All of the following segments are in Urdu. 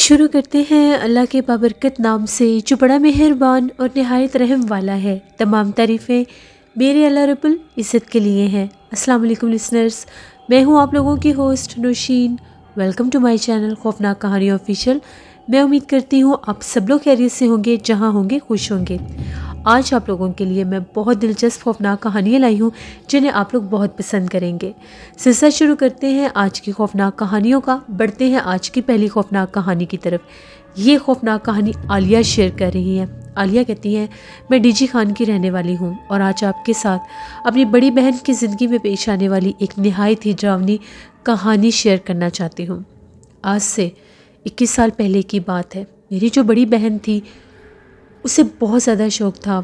شروع کرتے ہیں اللہ کے بابرکت نام سے جو بڑا مہربان اور نہایت رحم والا ہے۔ تمام تعریفیں میرے اللہ رب العزت کے لیے ہیں۔ السلام علیکم لسنرز، میں ہوں آپ لوگوں کی host Nausheen. Welcome to my channel خوفناک کہانی آفیشیل۔ میں امید کرتی ہوں آپ سب لوگ خیریت سے ہوں گے، جہاں ہوں گے خوش ہوں گے۔ آج آپ لوگوں کے لیے میں بہت دلچسپ خوفناک کہانیاں لائی ہوں جنہیں آپ لوگ بہت پسند کریں گے۔ سلسلہ شروع کرتے ہیں آج کی خوفناک کہانیوں کا۔ بڑھتے ہیں آج کی پہلی خوفناک کہانی کی طرف۔ یہ خوفناک کہانی عالیہ شیئر کر رہی ہیں۔ عالیہ کہتی ہیں، میں ڈی جی خان کی رہنے والی ہوں اور آج آپ کے ساتھ اپنی بڑی بہن کی زندگی میں پیش آنے والی ایک نہایت ہی ڈراؤنی کہانی شیئر کرنا چاہتی ہوں۔ آج سے 21 سال پہلے کی بات ہے۔ میری جو بڑی بہن تھی اسے بہت زیادہ شوق تھا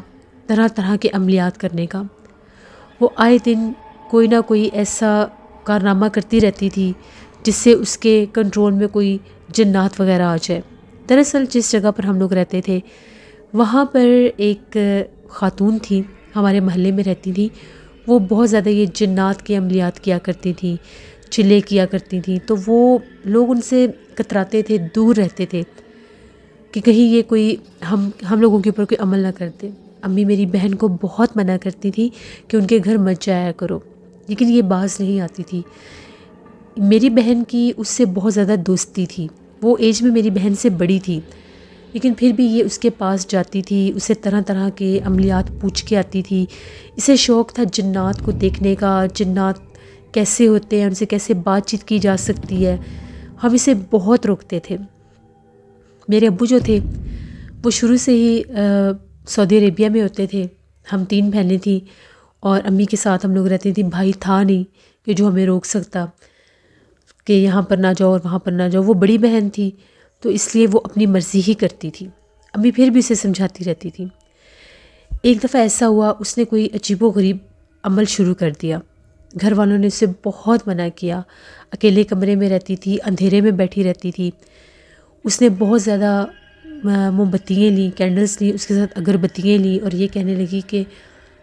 طرح طرح کے عملیات کرنے کا۔ وہ آئے دن کوئی نہ کوئی ایسا کارنامہ کرتی رہتی تھی جس سے اس کے کنٹرول میں کوئی جنات وغیرہ آ جائے۔ دراصل جس جگہ پر ہم لوگ رہتے تھے وہاں پر ایک خاتون تھی، ہمارے محلے میں رہتی تھی۔ وہ بہت زیادہ یہ جنات کے عملیات کیا کرتی تھیں، چلے کیا کرتی تھیں، تو وہ لوگ ان سے کتراتے تھے، دور رہتے تھے کہ کہیں یہ کوئی ہم لوگوں کے اوپر کوئی عمل نہ کرتے۔ امی میری بہن کو بہت منع کرتی تھی کہ ان کے گھر مت جایا کرو، لیکن یہ باز نہیں آتی تھی۔ میری بہن کی اس سے بہت زیادہ دوستی تھی، وہ ایج میں میری بہن سے بڑی تھی، لیکن پھر بھی یہ اس کے پاس جاتی تھی، اسے طرح طرح کے عملیات پوچھ کے آتی تھی۔ اسے شوق تھا جنات کو دیکھنے کا، جنات کیسے ہوتے ہیں، ان سے کیسے بات چیت کی جا سکتی ہے۔ ہم اسے بہت روکتے تھے۔ میرے ابو جو تھے وہ شروع سے ہی سعودی عربیہ میں ہوتے تھے۔ ہم 3 بہنیں تھیں اور امی کے ساتھ ہم لوگ رہتے تھے۔ بھائی تھا نہیں کہ جو ہمیں روک سکتا کہ یہاں پر نہ جاؤ اور وہاں پر نہ جاؤ۔ وہ بڑی بہن تھی تو اس لیے وہ اپنی مرضی ہی کرتی تھی۔ امی پھر بھی اسے سمجھاتی رہتی تھی۔ ایک دفعہ ایسا ہوا، اس نے کوئی عجیب و غریب عمل شروع کر دیا۔ گھر والوں نے اسے بہت منع کیا۔ اکیلے کمرے میں رہتی تھی، اندھیرے میں بیٹھی رہتی تھی۔ اس نے بہت زیادہ موم بتیاں لیں، کینڈلز لیں، اس کے ساتھ اگربتیاں لیں اور یہ کہنے لگی کہ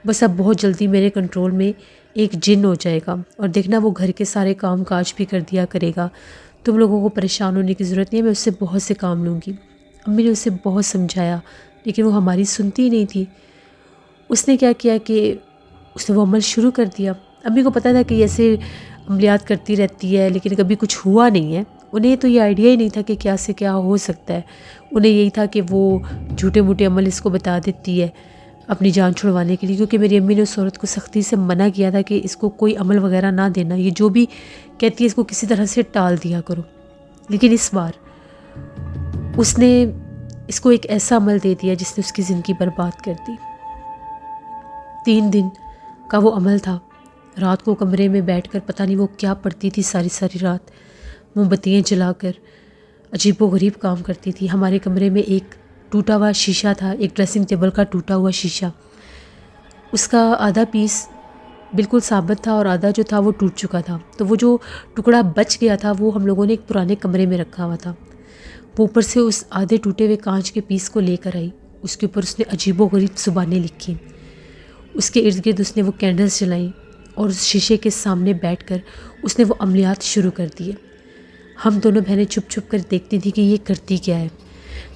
بس اب بہت جلدی میرے کنٹرول میں ایک جن ہو جائے گا اور دیکھنا وہ گھر کے سارے کام کاج بھی کر دیا کرے گا، تم لوگوں کو پریشان ہونے کی ضرورت نہیں ہے، میں اس سے بہت سے کام لوں گی۔ امی نے اسے بہت سمجھایا لیکن وہ ہماری سنتی نہیں تھی۔ اس نے کیا کیا کہ اس نے وہ عمل شروع کر دیا۔ امی کو پتہ تھا کہ ایسے عملیات کرتی رہتی ہے لیکن کبھی کچھ ہوا نہیں ہے۔ انہیں تو یہ آئیڈیا ہی نہیں تھا کہ کیا سے کیا ہو سکتا ہے۔ انہیں یہی تھا کہ وہ جھوٹے موٹے عمل اس کو بتا دیتی ہے اپنی جان چھڑوانے کے لیے، کیونکہ میری امی نے اس عورت کو سختی سے منع کیا تھا کہ اس کو کوئی عمل وغیرہ نہ دینا، یہ جو بھی کہتی ہے اس کو کسی طرح سے ٹال دیا کرو۔ لیکن اس بار اس نے اس کو ایک ایسا عمل دے دیا جس نے اس کی زندگی برباد کر دی۔ 3 دن کا وہ عمل تھا۔ رات کو کمرے میں بیٹھ کر پتہ نہیں وہ کیا پڑھتی تھی ساری رات، موم بتیاں جلا کر عجیب و غریب کام کرتی تھی۔ ہمارے کمرے میں ایک ٹوٹا ہوا شیشہ تھا، ایک ڈریسنگ ٹیبل کا ٹوٹا ہوا شیشہ، اس کا آدھا پیس بالکل ثابت تھا اور آدھا جو تھا وہ ٹوٹ چکا تھا۔ تو وہ جو ٹکڑا بچ گیا تھا وہ ہم لوگوں نے ایک پرانے کمرے میں رکھا ہوا تھا۔ وہ اوپر سے اس آدھے ٹوٹے ہوئے کانچ کے پیس کو لے کر آئی، اس کے اوپر اس نے عجیب و غریب زبانیں لکھی، اس کے ارد گرد اس نے وہ کینڈلز جلائیں اور اس شیشے کے سامنے بیٹھ کر اس نے وہ عملیات شروع کر دیے۔ ہم دونوں بہنیں چھپ چھپ کر دیکھتی تھیں کہ یہ کرتی کیا ہے،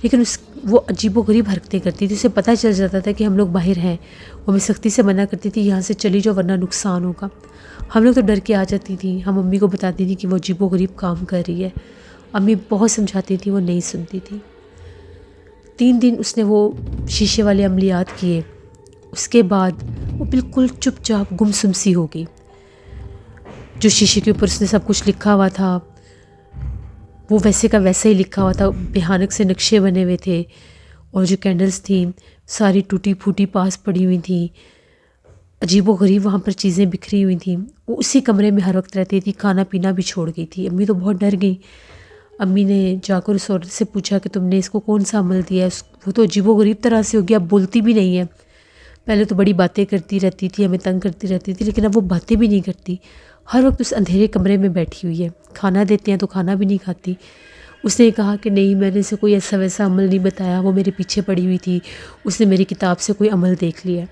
لیکن وہ عجیب و غریب حرکتیں کرتی تھی۔ اسے پتہ چل جاتا تھا کہ ہم لوگ باہر ہیں، وہ ہمیں سختی سے منع کرتی تھی یہاں سے چلی جاؤ ورنہ نقصان ہوگا۔ ہم لوگ تو ڈر کے آ جاتی تھیں۔ ہم امی کو بتاتی تھیں کہ وہ عجیب و غریب کام کر رہی ہے۔ امی بہت سمجھاتی تھی، وہ نہیں سنتی تھی۔ 3 دن اس نے وہ شیشے والے عملیات کیے، اس کے بعد وہ بالکل چپ چاپ گمسم سی ہو گئی۔ جو شیشے کے اوپر اس نے سب کچھ لکھا ہوا تھا وہ ویسے کا ویسا ہی لکھا ہوا تھا، بھیانک سے نقشے بنے ہوئے تھے، اور جو کینڈلز تھیں ساری ٹوٹی پھوٹی پاس پڑی ہوئی تھیں، عجیب و غریب وہاں پر چیزیں بکھری ہوئی تھیں۔ وہ اسی کمرے میں ہر وقت رہتی تھی، کھانا پینا بھی چھوڑ گئی تھی۔ امی تو بہت ڈر گئی۔ امی نے جا کر اس عورت سے پوچھا کہ تم نے اس کو کون سا عمل دیا ہے؟ وہ تو عجیب و غریب طرح سے ہو گیا، اب بولتی بھی نہیں ہے۔ پہلے تو بڑی باتیں کرتی رہتی تھی، ہمیں تنگ کرتی رہتی تھی، لیکن اب وہ باتیں بھی نہیں کرتی، ہر وقت اس اندھیرے کمرے میں بیٹھی ہوئی ہے۔ کھانا دیتے ہیں تو کھانا بھی نہیں کھاتی۔ اس نے کہا کہ نہیں، میں نے اسے کوئی ایسا ویسا عمل نہیں بتایا، وہ میرے پیچھے پڑی ہوئی تھی، اس نے میری کتاب سے کوئی عمل دیکھ لیا۔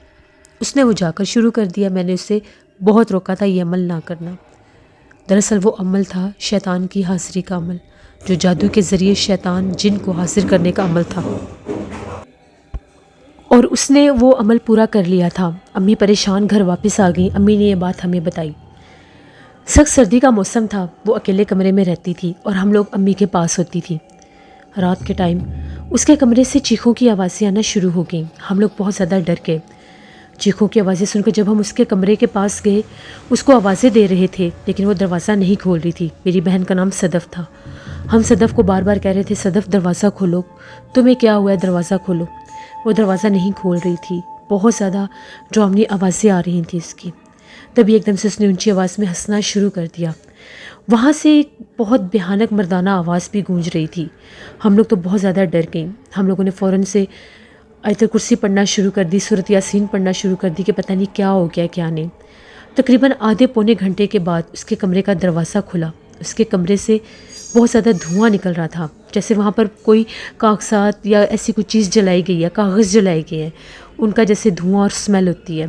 اس نے وہ جا کر شروع کر دیا۔ میں نے اسے بہت روکا تھا یہ عمل نہ کرنا۔ دراصل وہ عمل تھا شیطان کی حاضری کا عمل۔ جو جادو کے ذریعے شیطان جن کو حاضر کرنے کا عمل تھا، اور اس نے وہ عمل پورا کر لیا تھا۔ امی پریشان گھر واپس آ گئیں۔ امی نے یہ بات ہمیں بتائی۔ سخت سردی کا موسم تھا، وہ اکیلے کمرے میں رہتی تھی اور ہم لوگ امی کے پاس ہوتی تھی۔ رات کے ٹائم اس کے کمرے سے چیخوں کی آوازیں آنا شروع ہو گئیں۔ ہم لوگ بہت زیادہ ڈر گئے۔ چیخوں کی آوازیں سن کر جب ہم اس کے کمرے کے پاس گئے، اس کو آوازیں دے رہے تھے لیکن وہ دروازہ نہیں کھول رہی تھی۔ میری بہن کا نام صدف تھا۔ ہم صدف کو بار بار کہہ رہے تھے، صدف دروازہ کھولو، تمہیں کیا ہوا ہے، دروازہ کھولو۔ وہ دروازہ نہیں کھول رہی تھی۔ بہت زیادہ ڈراؤنی آوازیں آ رہی تھیں اس کی۔ تبھی ایک دم سے اس نے اونچی آواز میں ہنسنا شروع کر دیا۔ وہاں سے ایک بہت بھیانک مردانہ آواز بھی گونج رہی تھی۔ ہم لوگ تو بہت زیادہ ڈر گئیں۔ ہم لوگوں نے فوراً سے آیت الکرسی پڑھنا شروع کر دی، سورۃ یاسین پڑھنا شروع کر دی کہ پتہ نہیں کیا ہو گیا کیا نہیں۔ تقریباً آدھے پونے گھنٹے کے بعد اس کے کمرے کا دروازہ کھلا۔ اس کے کمرے سے بہت زیادہ دھواں نکل رہا تھا، جیسے وہاں پر کوئی کاغذات یا ایسی کوئی چیز جلائی گئی ہے، کاغذ جلائے گئے ہیں، ان کا جیسے دھواں اور اسمیل ہوتی ہے۔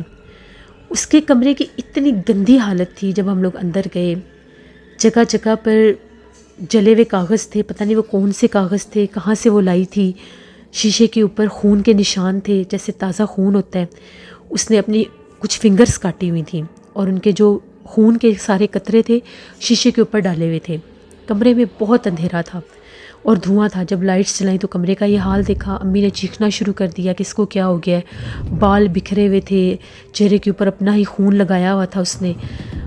اس کے کمرے کی اتنی گندی حالت تھی۔ جب ہم لوگ اندر گئے، جگہ جگہ پر جلے ہوئے کاغذ تھے، پتہ نہیں وہ کون سے کاغذ تھے، کہاں سے وہ لائی تھی۔ شیشے کے اوپر خون کے نشان تھے، جیسے تازہ خون ہوتا ہے۔ اس نے اپنی کچھ فنگرز کاٹی ہوئی تھیں اور ان کے جو خون کے سارے قطرے تھے شیشے کے اوپر ڈالے ہوئے تھے۔ کمرے میں بہت اندھیرا تھا اور دھواں تھا۔ جب لائٹس جلائیں تو کمرے کا یہ حال دیکھا، امی نے چیخنا شروع کر دیا کہ اس کو کیا ہو گیا ہے۔ بال بکھرے ہوئے تھے، چہرے کے اوپر اپنا ہی خون لگایا ہوا تھا اس نے۔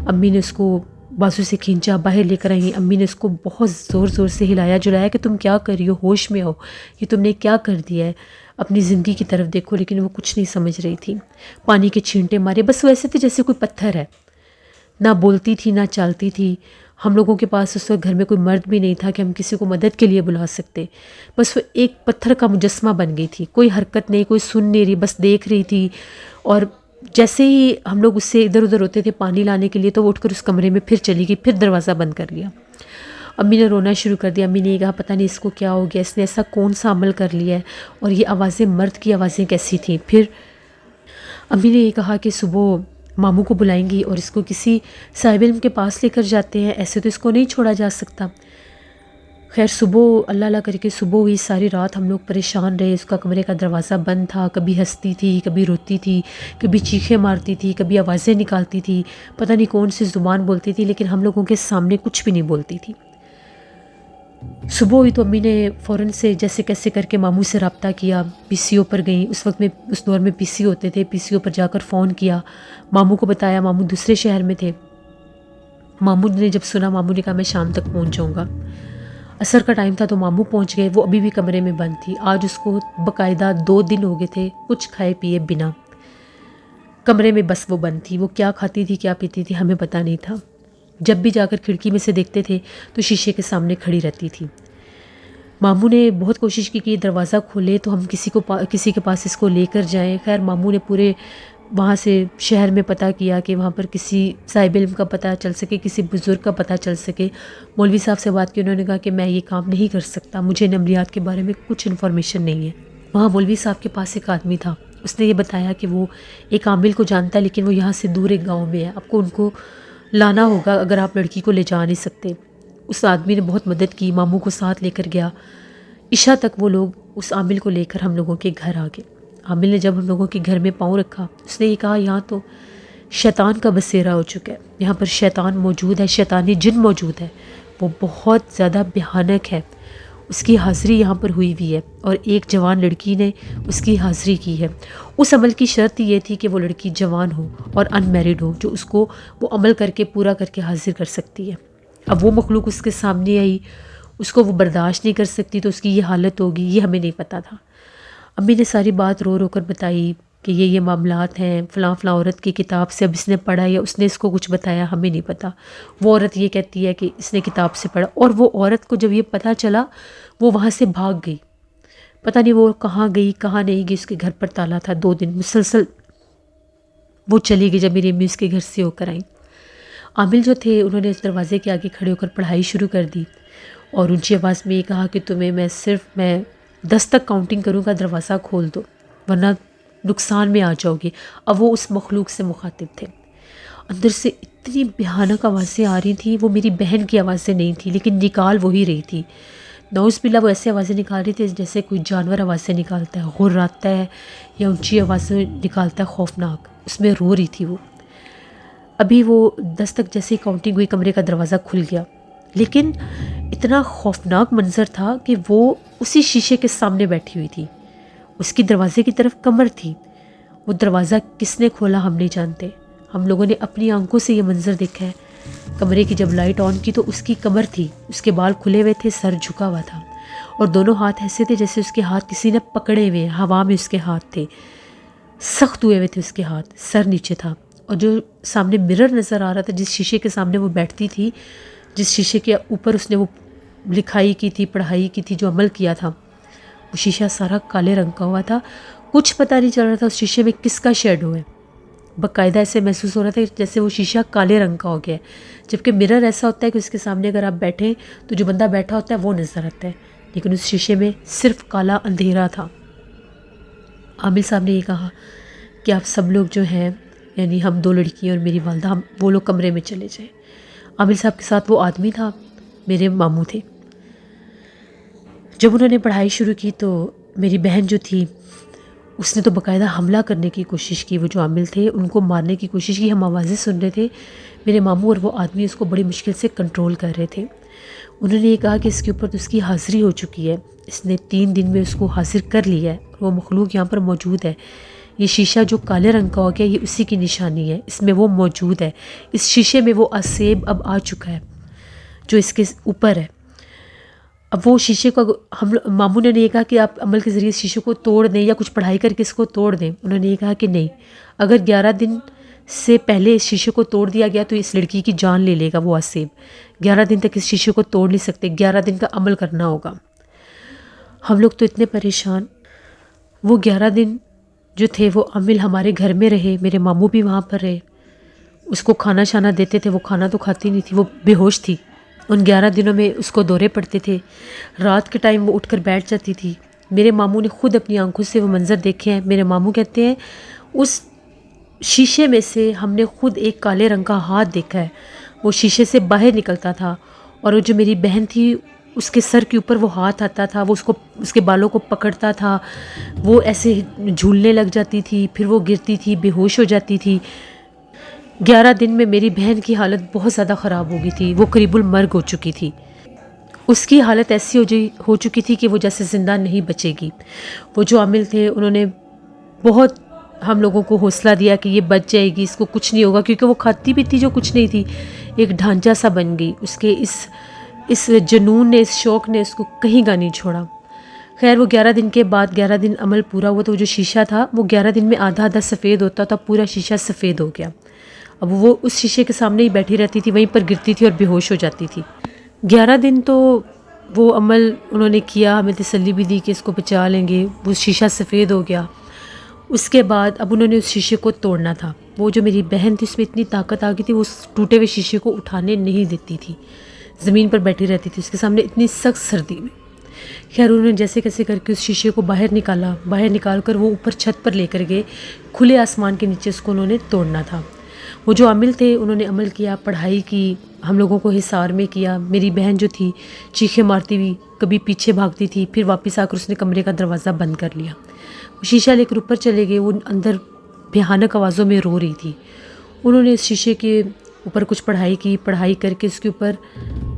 امی نے اس کو بازو سے کھینچا، باہر لے کر آئیں۔ امی نے اس کو بہت زور زور سے ہلایا جلایا کہ تم کیا کر رہی ہو، ہوش میں ہو، یہ تم نے کیا کر دیا ہے، اپنی زندگی کی طرف دیکھو۔ لیکن وہ کچھ نہیں سمجھ رہی تھی۔ پانی کے چھینٹے مارے، بس وہ ایسے تھے جیسے کوئی پتھر ہے، نہ بولتی تھی نہ چالتی تھی۔ ہم لوگوں کے پاس اس وقت گھر میں کوئی مرد بھی نہیں تھا کہ ہم کسی کو مدد کے لیے بلا سکتے۔ بس وہ ایک پتھر کا مجسمہ بن گئی تھی، کوئی حرکت نہیں، کوئی سن نہیں رہی، بس دیکھ رہی تھی۔ اور جیسے ہی ہم لوگ اس سے ادھر ادھر ہوتے تھے پانی لانے کے لیے تو وہ اٹھ کر اس کمرے میں پھر چلی گئی، پھر دروازہ بند کر لیا۔ امی نے رونا شروع کر دیا۔ امی نے یہ کہا پتہ نہیں اس کو کیا ہو گیا، اس نے ایسا کون سا عمل کر لیا ہے، اور یہ آوازیں مرد کی آوازیں کیسی تھیں۔ پھر امی نے یہ کہا کہ صبح ماموں کو بلائیں گی اور اس کو کسی صاحب علم کے پاس لے کر جاتے ہیں، ایسے تو اس کو نہیں چھوڑا جا سکتا۔ خیر صبح اللہ اللہ کر کے صبح ہوئی، ساری رات ہم لوگ پریشان رہے۔ اس کا کمرے کا دروازہ بند تھا، کبھی ہنستی تھی، کبھی روتی تھی، کبھی چیخیں مارتی تھی، کبھی آوازیں نکالتی تھی، پتہ نہیں کون سی زبان بولتی تھی، لیکن ہم لوگوں کے سامنے کچھ بھی نہیں بولتی تھی۔ صبح ہوئی تو امی نے فوراً سے جیسے کیسے کر کے ماموں سے رابطہ کیا، پی سی او پر گئیں۔ اس وقت میں اس دور میں پی سی ہوتے تھے، پی سی او پر جا کر فون کیا، ماموں کو بتایا۔ ماموں دوسرے شہر میں تھے۔ ماموں نے جب سنا، ماموں نے کہا میں شام تک پہنچ جاؤں گا۔ عصر کا ٹائم تھا تو ماموں پہنچ گئے۔ وہ ابھی بھی کمرے میں بند تھی۔ آج اس کو باقاعدہ 2 دن ہو گئے تھے کچھ کھائے پیے بنا، کمرے میں بس وہ بند تھی۔ وہ کیا کھاتی تھی کیا پیتی تھی ہمیں پتہ نہیں تھا۔ جب بھی جا کر کھڑکی میں سے دیکھتے تھے تو شیشے کے سامنے کھڑی رہتی تھی۔ ماموں نے بہت کوشش کی کہ یہ دروازہ کھولے تو ہم کسی کے پاس اس کو لے کر جائیں۔ خیر ماموں نے پورے وہاں سے شہر میں پتہ کیا کہ وہاں پر کسی صاحب علم کا پتہ چل سکے، کسی بزرگ کا پتہ چل سکے۔ مولوی صاحب سے بات کی، انہوں نے کہا کہ میں یہ کام نہیں کر سکتا، مجھے ان عملیات کے بارے میں کچھ انفارمیشن نہیں ہے۔ وہاں مولوی صاحب کے پاس ایک آدمی تھا، اس نے یہ بتایا کہ وہ ایک عامل کو جانتا ہے لیکن وہ یہاں سے دور ایک گاؤں میں ہے، آپ کو ان کو لانا ہوگا اگر آپ لڑکی کو لے جا نہیں سکتے۔ اس آدمی نے بہت مدد کی، ماموں کو ساتھ لے کر گیا۔ عشاء تک وہ لوگ اس عامل کو لے کر ہم لوگوں کے گھر آ گئے۔ عامل نے جب ہم لوگوں کے گھر میں پاؤں رکھا، اس نے یہ کہا یہاں تو شیطان کا بسیرا ہو چکا ہے، یہاں پر شیطان موجود ہے، شیطانی جن موجود ہے، وہ بہت زیادہ بھیانک ہے، اس کی حاضری یہاں پر ہوئی ہوئی ہے، اور ایک جوان لڑکی نے اس کی حاضری کی ہے۔ اس عمل کی شرط یہ تھی کہ وہ لڑکی جوان ہو اور ان میرڈ ہو، جو اس کو وہ عمل کر کے پورا کر کے حاضر کر سکتی ہے۔ اب وہ مخلوق اس کے سامنے آئی، اس کو وہ برداشت نہیں کر سکتی تو اس کی یہ حالت ہوگی، یہ ہمیں نہیں پتہ تھا۔ امی نے ساری بات رو رو کر بتائی کہ یہ معاملات ہیں، فلاں فلاں عورت کی کتاب سے، اب اس نے پڑھا یا اس نے اس کو کچھ بتایا ہمیں نہیں پتہ۔ وہ عورت یہ کہتی ہے کہ اس نے کتاب سے پڑھا، اور وہ عورت کو جب یہ پتہ چلا وہ وہاں سے بھاگ گئی، پتہ نہیں وہ کہاں گئی کہاں نہیں گئی۔ اس کے گھر پر تالا تھا، 2 دن مسلسل وہ چلی گئی۔ جب میری امی اس کے گھر سے ہو کر آئیں، عامل جو تھے انہوں نے اس دروازے کے آگے کھڑے ہو کر پڑھائی شروع کر دی اور اونچی آواز میں یہ کہا کہ تمہیں میں 10 تک کاؤنٹنگ کروں گا، دروازہ کھول دو ورنہ نقصان میں آ جاؤ گے۔ اب وہ اس مخلوق سے مخاطب تھے۔ اندر سے اتنی بھیانک آوازیں آ رہی تھیں. وہ میری بہن کی آوازیں نہیں تھیں لیکن نکال وہی رہی تھی. نعوذ باللہ وہ ایسے آوازیں نکال رہی تھی جیسے کوئی جانور آوازیں نکالتا ہے، غراتا ہے یا اونچی آوازیں نکالتا ہے خوفناک. اس میں رو رہی تھی وہ. ابھی وہ 10 تک جیسے کاؤنٹنگ ہوئی کمرے کا دروازہ کھل گیا، لیکن اتنا خوفناک منظر تھا کہ وہ اسی شیشے کے سامنے بیٹھی ہوئی تھی. اس کی دروازے کی طرف کمر تھی. وہ دروازہ کس نے کھولا ہم نہیں جانتے. ہم لوگوں نے اپنی آنکھوں سے یہ منظر دیکھا ہے. کمرے کی جب لائٹ آن کی تو اس کی کمر تھی، اس کے بال کھلے ہوئے تھے، سر جھکا ہوا تھا اور دونوں ہاتھ ایسے تھے جیسے اس کے ہاتھ کسی نے پکڑے ہوئے ہیں. ہوا میں اس کے ہاتھ تھے، سخت ہوئے ہوئے تھے اس کے ہاتھ، سر نیچے تھا. اور جو سامنے مرر نظر آ رہا تھا، جس شیشے کے سامنے وہ بیٹھتی تھی، جس شیشے کے اوپر اس نے وہ لکھائی کی تھی، پڑھائی کی تھی، جو عمل کیا تھا، وہ شیشہ سارا کالے رنگ کا ہوا تھا. کچھ پتہ نہیں چل رہا تھا اس شیشے میں کس کا شیڈو ہے. باقاعدہ ایسے محسوس ہو رہا تھا جیسے وہ شیشہ کالے رنگ کا ہو گیا ہے، جبکہ مرر ایسا ہوتا ہے کہ اس کے سامنے اگر آپ بیٹھیں تو جو بندہ بیٹھا ہوتا ہے وہ نظر آتا ہے، لیکن اس شیشے میں صرف کالا اندھیرا تھا. عامل صاحب نے یہ کہا کہ آپ سب لوگ جو ہیں، یعنی ہم 2 لڑکیاں اور میری والدہ، ہم وہ لوگ کمرے میں چلے جائیں. عامل صاحب کے ساتھ وہ آدمی تھا، میرے ماموں تھے. جب انہوں نے پڑھائی شروع کی تو میری بہن جو تھی اس نے تو باقاعدہ حملہ کرنے کی کوشش کی. وہ جو عامل تھے ان کو مارنے کی کوشش کی. ہم آوازیں سن رہے تھے. میرے ماموں اور وہ آدمی اس کو بڑی مشکل سے کنٹرول کر رہے تھے. انہوں نے یہ کہا کہ اس کے اوپر تو اس کی حاضری ہو چکی ہے، اس نے 3 دن میں اس کو حاضر کر لیا ہے، وہ مخلوق یہاں پر موجود ہے. یہ شیشہ جو کالے رنگ کا ہو گیا یہ اسی کی نشانی ہے، اس میں وہ موجود ہے. اس شیشے میں وہ اسیب اب آ چکا ہے جو اس کے اوپر ہے. اب وہ شیشے کو ہم ماموں نے یہ کہا کہ آپ عمل کے ذریعے اس شیشے کو توڑ دیں یا کچھ پڑھائی کر کے اس کو توڑ دیں. انہوں نے یہ کہا کہ نہیں، اگر 11 دن سے پہلے اس شیشے کو توڑ دیا گیا تو اس لڑکی کی جان لے لے گا وہ اسیب. 11 دن تک اس شیشے کو توڑ نہیں سکتے، 11 دن کا عمل کرنا ہوگا. ہم لوگ تو اتنے پریشان. وہ 11 دن جو تھے وہ عامل ہمارے گھر میں رہے، میرے ماموں بھی وہاں پر رہے. اس کو کھانا شانا دیتے تھے، وہ کھانا تو کھاتی نہیں تھی، وہ بے ہوش تھی. ان 11 دنوں میں اس کو دورے پڑتے تھے. رات کے ٹائم وہ اٹھ کر بیٹھ جاتی تھی. میرے ماموں نے خود اپنی آنکھوں سے وہ منظر دیکھے ہیں. میرے ماموں کہتے ہیں اس شیشے میں سے ہم نے خود ایک کالے رنگ کا ہاتھ دیکھا ہے، وہ شیشے سے باہر نکلتا تھا. اور وہ جو میری بہن تھی اس کے سر کے اوپر وہ ہاتھ آتا تھا، وہ اس کے بالوں کو پکڑتا تھا، وہ ایسے جھولنے لگ جاتی تھی، پھر وہ گرتی تھی، بے ہوش ہو جاتی تھی. 11 دن میں میری بہن کی حالت بہت زیادہ خراب ہو گئی تھی، وہ قریب المرگ ہو چکی تھی. اس کی حالت ایسی ہو چکی تھی کہ وہ جیسے زندہ نہیں بچے گی. وہ جو عامل تھے انہوں نے بہت ہم لوگوں کو حوصلہ دیا کہ یہ بچ جائے گی، اس کو کچھ نہیں ہوگا، کیونکہ وہ کھاتی بھی تھی جو کچھ نہیں تھی. ایک ڈھانچہ سا بن گئی. اس کے اس جنون نے، اس شوق نے اس کو کہیں کا نہیں چھوڑا. خیر وہ 11 دن کے بعد 11 دن عمل پورا ہوا تو وہ جو شیشہ تھا وہ 11 دن میں آدھا آدھا سفید ہوتا تھا، پورا شیشہ سفید ہو گیا. اب وہ اس شیشے کے سامنے ہی بیٹھی رہتی تھی، وہیں پر گرتی تھی اور بے ہوش ہو جاتی تھی. 11 دن تو وہ عمل انہوں نے کیا، ہمیں تسلی بھی دی کہ اس کو بچا لیں گے. وہ شیشہ سفید ہو گیا. اس کے بعد اب انہوں نے اس شیشے کو توڑنا تھا. وہ جو میری بہن تھی اس میں اتنی طاقت آ گئی تھی، وہ اس ٹوٹے ہوئے شیشے کو اٹھانے نہیں دیتی تھی، زمین پر بیٹھی رہتی تھی اس کے سامنے اتنی سخت سردی میں. خیر انہوں نے جیسے کیسے کر کے اس شیشے کو باہر نکالا. باہر نکال کر وہ اوپر چھت پر لے کر گئے. کھلے آسمان کے نیچے اس کو انہوں نے توڑنا تھا. وہ جو عامل تھے انہوں نے عمل کیا، پڑھائی کی، ہم لوگوں کو حصار میں کیا. میری بہن جو تھی چیخیں مارتی ہوئی کبھی پیچھے بھاگتی تھی، پھر واپس آ کر اس نے کمرے کا دروازہ بند کر لیا. وہ شیشہ لے کر اوپر چلے گئے. وہ اندر بھیانک آوازوں میں رو رہی تھی. انہوں نے اس شیشے کے اوپر کچھ پڑھائی کی، پڑھائی کر کے اس کے اوپر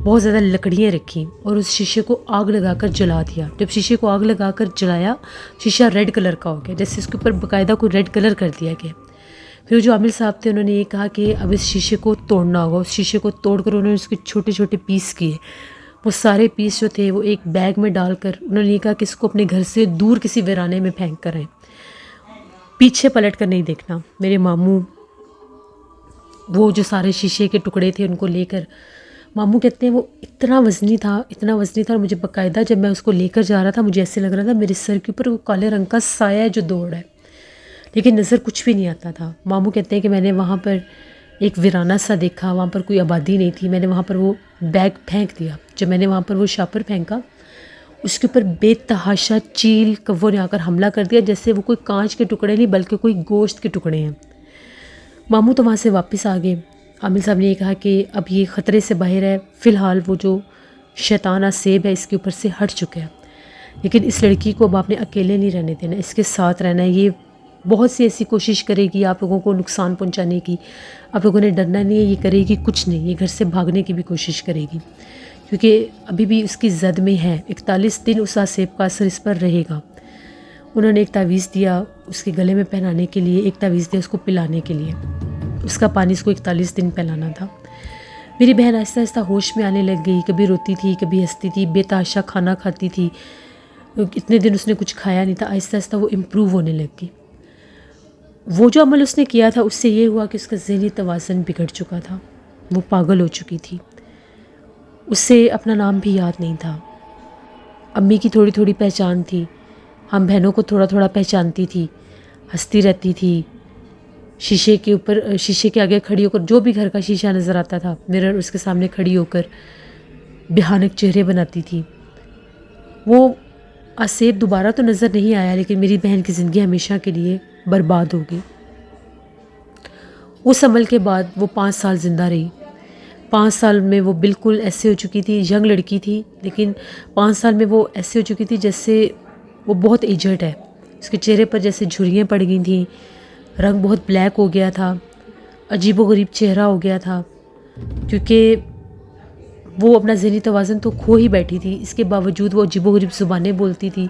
بہت زیادہ لکڑیاں رکھیں اور اس شیشے کو آگ لگا کر جلا دیا. جب شیشے کو آگ لگا کر جلایا شیشہ ریڈ کلر کا ہو گیا، جیسے اس کے اوپر باقاعدہ کوئی ریڈ کلر کر دیا گیا. پھر جو عامل صاحب تھے انہوں نے یہ کہا کہ اب اس شیشے کو توڑنا ہوگا. اس شیشے کو توڑ کر انہوں نے اس کے چھوٹے چھوٹے پیس کیے. وہ سارے پیس جو تھے وہ ایک بیگ میں ڈال کر انہوں نے یہ کہا کہ اس کو اپنے گھر سے دور کسی ویرانے میں پھینک کر آئیں، پیچھے پلٹ کر نہیں دیکھنا. میرے ماموں وہ جو سارے شیشے کے ٹکڑے تھے ان کو لے کر، ماموں کہتے ہیں وہ اتنا وزنی تھا، اتنا وزنی تھا، اور مجھے باقاعدہ جب میں اس کو لے کر جا رہا تھا مجھے ایسے لگ رہا تھا میرے سر کے اوپر وہ کالے رنگ کا سایہ ہے جو دوڑ رہا ہے، لیکن نظر کچھ بھی نہیں آتا تھا. ماموں کہتے ہیں کہ میں نے وہاں پر ایک ویرانہ سا دیکھا، وہاں پر کوئی آبادی نہیں تھی. میں نے وہاں پر وہ بیگ پھینک دیا. جب میں نے وہاں پر وہ شاپر پھینکا اس کے اوپر بے تحاشا چیل کووں نے آ کر حملہ کر دیا، جیسے وہ کوئی کانچ کے ٹکڑے نہیں بلکہ کوئی گوشت کے ٹکڑے ہیں. ماموں تو وہاں سے واپس آ گئے. عامل صاحب نے یہ کہا کہ اب یہ خطرے سے باہر ہے، فی الحال وہ جو شیطانہ سیب ہے اس کے اوپر سے ہٹ چکا ہے، لیکن اس لڑکی کو اب آپ نے اکیلے نہیں رہنے دینا، اس کے ساتھ رہنا ہے. یہ بہت سی ایسی کوشش کرے گی آپ لوگوں کو نقصان پہنچانے کی. آپ لوگوں نے ڈرنا نہیں ہے، یہ کرے گی کچھ نہیں، یہ گھر سے بھاگنے کی بھی کوشش کرے گی، کیونکہ ابھی بھی اس کی زد میں ہے. 41 دن اس آسیب کا اثر اس پر رہے گا. انہوں نے ایک تعویذ دیا اس کے گلے میں پہنانے کے لیے، ایک تعویذ دیا اس کو پلانے کے لیے. اس کا پانی اس کو 41 دن پلانا تھا. میری بہن آہستہ آہستہ ہوش میں آنے لگ گئی، کبھی روتی تھی کبھی ہنستی تھی، بے تحاشا کھانا کھاتی تھی. اتنے دن اس نے کچھ کھایا نہیں تھا. آہستہ آہستہ وہ امپروو ہونے لگ گئی. وہ جو عمل اس نے کیا تھا اس سے یہ ہوا کہ اس کا ذہنی توازن بگڑ چکا تھا، وہ پاگل ہو چکی تھی. اس سے اپنا نام بھی یاد نہیں تھا. امی کی تھوڑی تھوڑی پہچان تھی، ہم بہنوں کو تھوڑا تھوڑا پہچانتی تھی، ہنستی رہتی تھی. شیشے کے آگے کھڑی ہو کر جو بھی گھر کا شیشہ نظر آتا تھا، مرر اس کے سامنے کھڑی ہو کر بھیانک چہرے بناتی تھی. وہ آسیب دوبارہ تو نظر نہیں آیا، لیکن میری بہن کی زندگی ہمیشہ کے لیے برباد ہو گئی. اس عمل کے بعد وہ 5 سال زندہ رہی. 5 سال میں وہ بالکل ایسے ہو چکی تھی، ینگ لڑکی تھی، لیکن 5 سال میں وہ ایسے ہو چکی تھی جیسے وہ بہت ایجڈ ہے. اس کے چہرے پر جیسے جھریاں پڑ گئی تھیں، رنگ بہت بلیک ہو گیا تھا، عجیب و غریب چہرہ ہو گیا تھا، کیونکہ وہ اپنا ذہنی توازن تو کھو ہی بیٹھی تھی. اس کے باوجود وہ عجیب و غریب زبانیں بولتی تھی.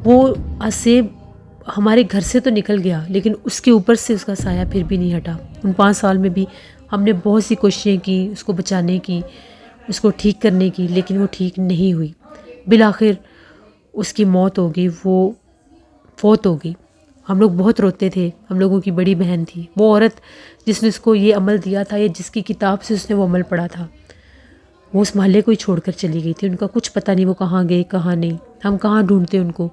وہ آسیب ہمارے گھر سے تو نکل گیا، لیکن اس کے اوپر سے اس کا سایہ پھر بھی نہیں ہٹا. ان 5 سال میں بھی ہم نے بہت سی کوششیں کی اس کو بچانے کی، اس کو ٹھیک کرنے کی، لیکن وہ ٹھیک نہیں ہوئی. بالآخر اس کی موت ہو گئی، وہ فوت ہو گئی. ہم لوگ بہت روتے تھے. ہم لوگوں کی بڑی بہن تھی وہ عورت جس نے اس کو یہ عمل دیا تھا، یا جس کی کتاب سے اس نے وہ عمل پڑھا تھا. وہ اس محلے کو ہی چھوڑ کر چلی گئی تھی. ان کا کچھ پتہ نہیں وہ کہاں گئے کہاں نہیں. ہم کہاں ڈھونڈتے ان کو.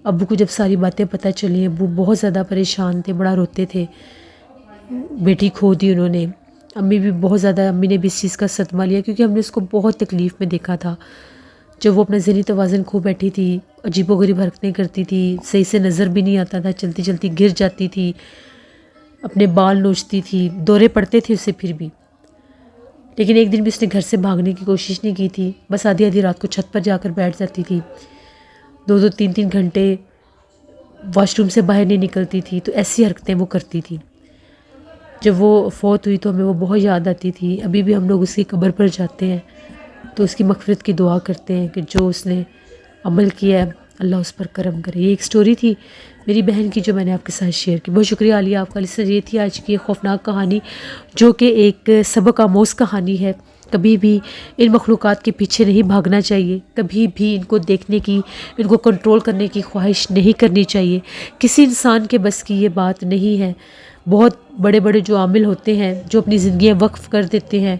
ابو کو جب ساری باتیں پتہ چلی، ابو بہت زیادہ پریشان تھے، بڑا روتے تھے. بیٹی کھو دی انہوں نے. امی بھی بہت زیادہ، امی نے بھی اس چیز کا صدمہ لیا، کیونکہ ہم نے اس کو بہت تکلیف میں دیکھا تھا. جب وہ اپنا ذہنی توازن کھو بیٹھی تھی، عجیب و غریب حرکتیں کرتی تھی، صحیح سے نظر بھی نہیں آتا تھا، چلتی چلتی گر جاتی تھی، اپنے بال نوچتی تھی، دورے پڑتے تھے اسے پھر بھی. لیکن ایک دن بھی اس نے گھر سے بھاگنے کی کوشش نہیں کی تھی. بس آدھی آدھی رات کو چھت پر جا کر بیٹھ جاتی تھی. 2 3 گھنٹے واش روم سے باہر نہیں نکلتی تھی. تو ایسی حرکتیں وہ کرتی تھی. جب وہ فوت ہوئی تو ہمیں وہ بہت یاد آتی تھی. ابھی بھی ہم لوگ اس کی قبر پر جاتے ہیں تو اس کی مغفرت کی دعا کرتے ہیں کہ جو اس نے عمل کیا ہے اللہ اس پر کرم کرے. یہ ایک سٹوری تھی میری بہن کی جو میں نے آپ کے ساتھ شیئر کی. بہت شکریہ عالیہ آپ کا. لسنر یہ تھی آج کی خوفناک کہانی، جو کہ ایک سبق آموز کہانی ہے. کبھی بھی ان مخلوقات کے پیچھے نہیں بھاگنا چاہیے، کبھی بھی ان کو دیکھنے کی، ان کو کنٹرول کرنے کی خواہش نہیں کرنی چاہیے. کسی انسان کے بس کی یہ بات نہیں ہے. بہت بڑے بڑے جو عامل ہوتے ہیں جو اپنی زندگیاں وقف کر دیتے ہیں،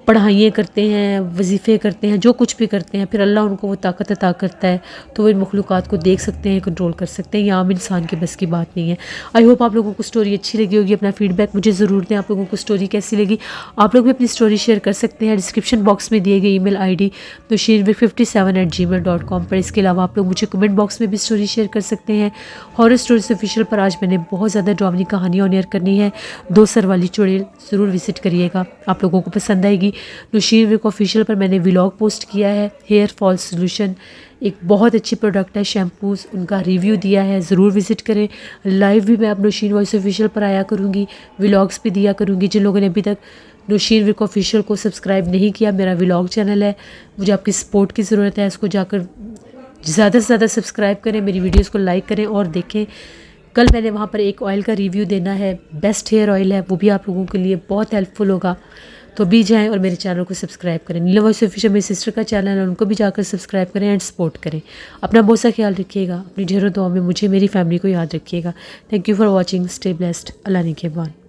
پڑھائیاں کرتے ہیں، وظیفے کرتے ہیں، جو کچھ بھی کرتے ہیں، پھر اللہ ان کو وہ طاقت عطا کرتا ہے تو وہ ان مخلوقات کو دیکھ سکتے ہیں، کنٹرول کر سکتے ہیں. یہ عام انسان کے بس کی بات نہیں ہے. آئی ہوپ آپ لوگوں کو سٹوری اچھی لگی ہوگی. اپنا فیڈ بیک مجھے ضرور دیں، آپ لوگوں کو سٹوری کیسی لگی. آپ لوگ بھی اپنی سٹوری شیئر کر سکتے ہیں ڈسکرپشن باکس میں دیے گئے ای میل آئی ڈی nushinvik57@gmail.com پر. اس کے علاوہ آپ لوگ مجھے کمنٹ باکس میں بھی سٹوری شیئر کر سکتے ہیں. ہارر سٹوریز آفیشیل پر آج میں نے بہت زیادہ ڈرامنی کہانیاں آن ایئر کرنی ہے. 2 سر والی چڑیل ضرور وزٹ کریے گا، آپ لوگوں کو پسند آئے گی. نشین وک آفیشیل پر میں نے ولاگ پوسٹ کیا ہے. ہیئر فال سولوشن ایک بہت اچھی پروڈکٹ ہے، شیمپوز، ان کا ریویو دیا ہے، ضرور وزٹ کریں. لائیو بھی میں اب نوشین وائس آفیشیل پر آیا کروں گی، ولاگس بھی دیا کروں گی. جن لوگوں نے ابھی تک نوشین وک آفیشیل کو سبسکرائب نہیں کیا، میرا ولاگ چینل ہے، مجھے آپ کی سپورٹ کی ضرورت ہے. اس کو جا کر زیادہ سے زیادہ سبسکرائب کریں، میری ویڈیوز کو لائک کریں اور دیکھیں. کل میں نے وہاں پر ایک آئل کا ریویو دینا ہے، بیسٹ ہیئر آئل ہے، وہ بھی آپ لوگوں کے لیے بہت ہیلپ فل ہوگا. تو بھی جائیں اور میرے چینل کو سبسکرائب کریں. نیلم وائس آفیشیل میری سسٹر کا چینل ہے، ان کو بھی جا کر سبسکرائب کریں اینڈ سپورٹ کریں. اپنا بہت سا خیال رکھیے گا. اپنی ڈھیروں دعاؤں میں مجھے، میری فیملی کو یاد رکھیے گا. Thank you for watching. Stay blessed. اللہ نگہبان.